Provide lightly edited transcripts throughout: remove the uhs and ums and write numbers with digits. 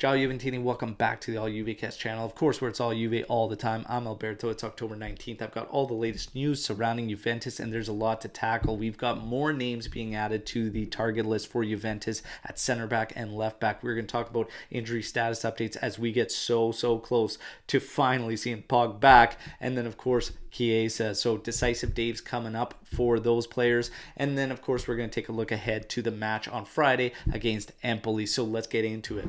Ciao Juventini, welcome back to the All Juvecast channel. Of course, where it's all Juve all the time. I'm Alberto. It's October 19th. I've got all the latest news surrounding Juventus, and there's a lot to tackle. We've got more names being added to the target list for Juventus at center back and left back. We're going to talk about injury status updates as we get so close to finally seeing Pogba back. And then, of course, Chiesa. So decisive days coming up for those players. And then, of course, we're going to take a look ahead to the match on Friday against Empoli. So let's get into it.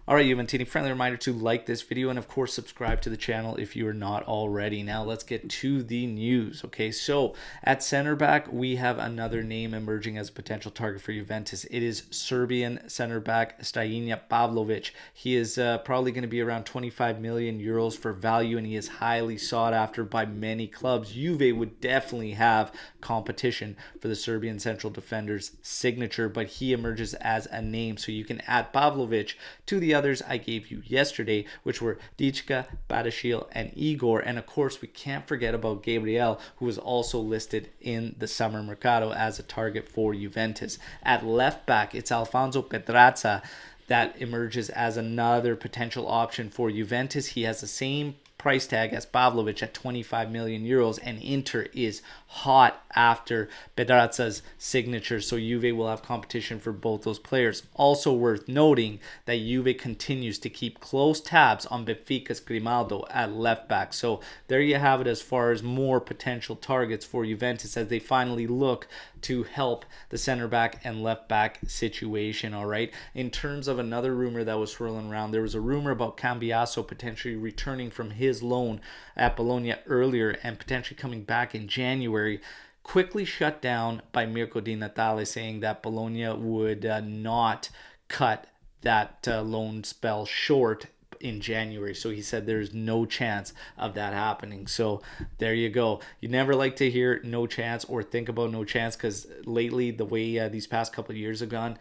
Alright, Juventini, friendly reminder to like this video and of course subscribe to the channel if you are not already. Now let's get to the news. Okay, so at center back, we have another name emerging as a potential target for Juventus. It is Serbian center back Stajinja Pavlovic. He is probably going to be around 25 million euros for value, and he is highly sought after by many clubs. Juve would definitely have competition for the Serbian central defender's signature, but he emerges as a name, so you can add Pavlovic to the others I gave you yesterday, which were Dichka, Badashil, and Igor. And of course, we can't forget about Gabriel, who was also listed in the summer mercado as a target for Juventus. At left back, it's Alfonso Pedraza that emerges as another potential option for Juventus. He has the same price tag as Pavlovic at 25 million euros, and Inter is hot after Pedraza's signature, so Juve will have competition for both those players. Also worth noting that Juve continues to keep close tabs on Benfica's Grimaldo at left back. So there you have it as far as more potential targets for Juventus as they finally look to help the center back and left back situation. All right, in terms of another rumor that was swirling around, there was a rumor about Cambiasso potentially returning from his loan at Bologna earlier and potentially coming back in January, quickly shut down by Mirko Di Natale, saying that Bologna would not cut that loan spell short in January. So he said there's no chance of that happening. So there you go. You never like to hear no chance or think about no chance, because lately the way these past couple of years have gone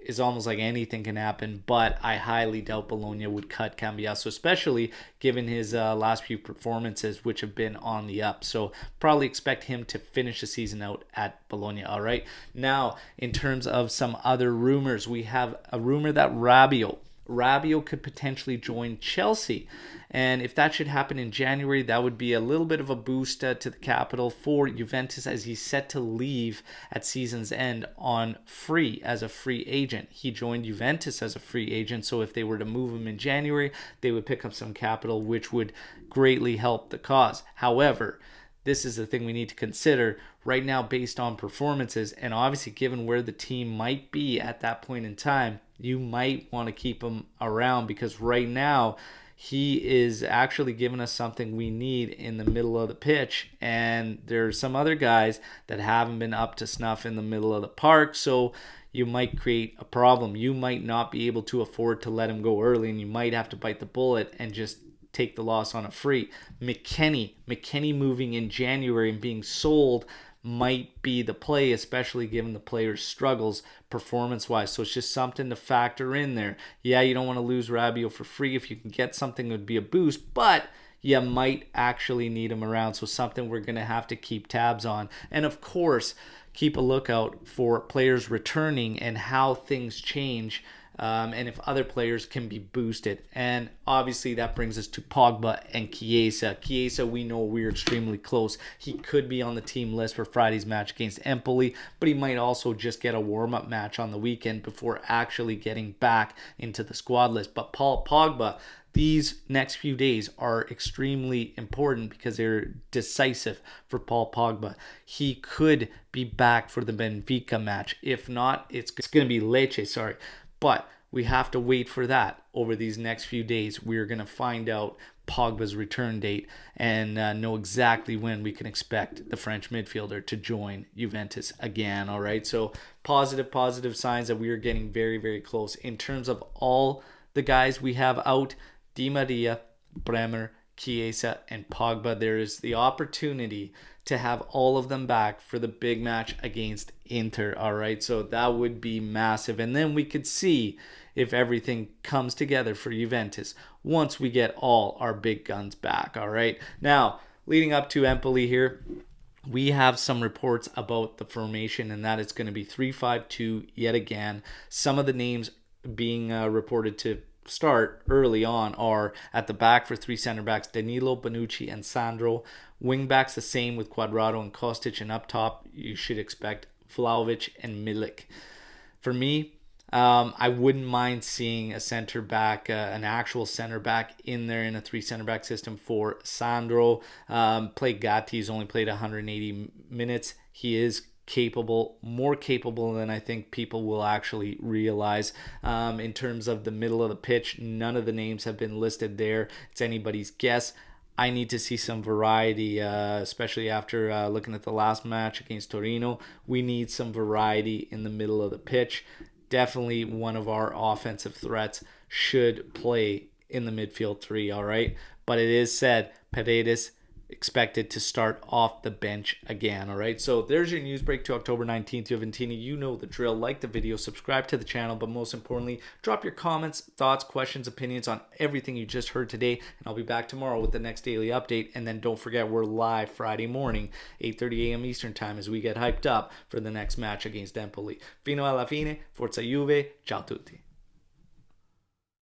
is almost like anything can happen, but I highly doubt Bologna would cut Cambiasso, especially given his last few performances, which have been on the up. So probably expect him to finish the season out at Bologna. All right. Now, in terms of some other rumors, we have a rumor that Rabiot could potentially join Chelsea. And if that should happen in January, that would be a little bit of a boost to the capital for Juventus, as he's set to leave at season's end on free as a free agent. He joined Juventus as a free agent, so if they were to move him in January, they would pick up some capital, which would greatly help the cause. However, this is the thing we need to consider right now based on performances, and obviously given where the team might be at that point in time, you might want to keep him around, because right now he is actually giving us something we need in the middle of the pitch, and there's some other guys that haven't been up to snuff in the middle of the park, so you might create a problem. You might not be able to afford to let him go early, and you might have to bite the bullet and just take the loss on a free. McKennie moving in January and being sold might be the play, especially given the player's struggles performance-wise. So it's just something to factor in there. Yeah, you don't want to lose Rabiot for free. If you can get something, it would be a boost, but you might actually need him around. So something we're going to have to keep tabs on. And of course, keep a lookout for players returning and how things change, and if other players can be boosted. And obviously that brings us to Pogba and Chiesa. Chiesa, we know we're extremely close. He could be on the team list for Friday's match against Empoli, but he might also just get a warm-up match on the weekend before actually getting back into the squad list. But Pogba, these next few days are extremely important because they're decisive for Paul Pogba. He could be back for the Benfica match. If not, it's going to be Lecce, but we have to wait for that over these next few days. We're going to find out Pogba's return date and know exactly when we can expect the French midfielder to join Juventus again. All right, so positive signs that we are getting very close. In terms of all the guys we have out, Di Maria, Bremer, Chiesa, and Pogba, there is the opportunity to have all of them back for the big match against Inter. All right, so that would be massive, and then we could see if everything comes together for Juventus once we get all our big guns back. All right, now leading up to Empoli here, we have some reports about the formation, and that it's going to be 3-5-2 yet again. Some of the names being reported to start early on are at the back for three center backs: Danilo, Bonucci, and Sandro. Wing backs the same with Cuadrado and Kostic, and up top you should expect Vlahovic and Milik. For me, I wouldn't mind seeing a center back, an actual center back in there in a three center back system for Sandro. Play Gatti. He's only played 180 minutes. He is capable, more capable than I think people will actually realize. In terms of the middle of the pitch, none of the names have been listed there. It's anybody's guess. I need to see some variety, especially after looking at the last match against Torino. We need some variety in the middle of the pitch. Definitely one of our offensive threats should play in the midfield three, all right? But it is said Paredes expected to start off the bench again, all right? So there's your news break to October 19th. Juventini, you know the drill. Like the video, subscribe to the channel, but most importantly, drop your comments, thoughts, questions, opinions on everything you just heard today, and I'll be back tomorrow with the next daily update. And then don't forget, we're live Friday morning, 8:30 a.m. Eastern Time, as we get hyped up for the next match against Empoli. Fino alla fine, Forza Juve, ciao tutti.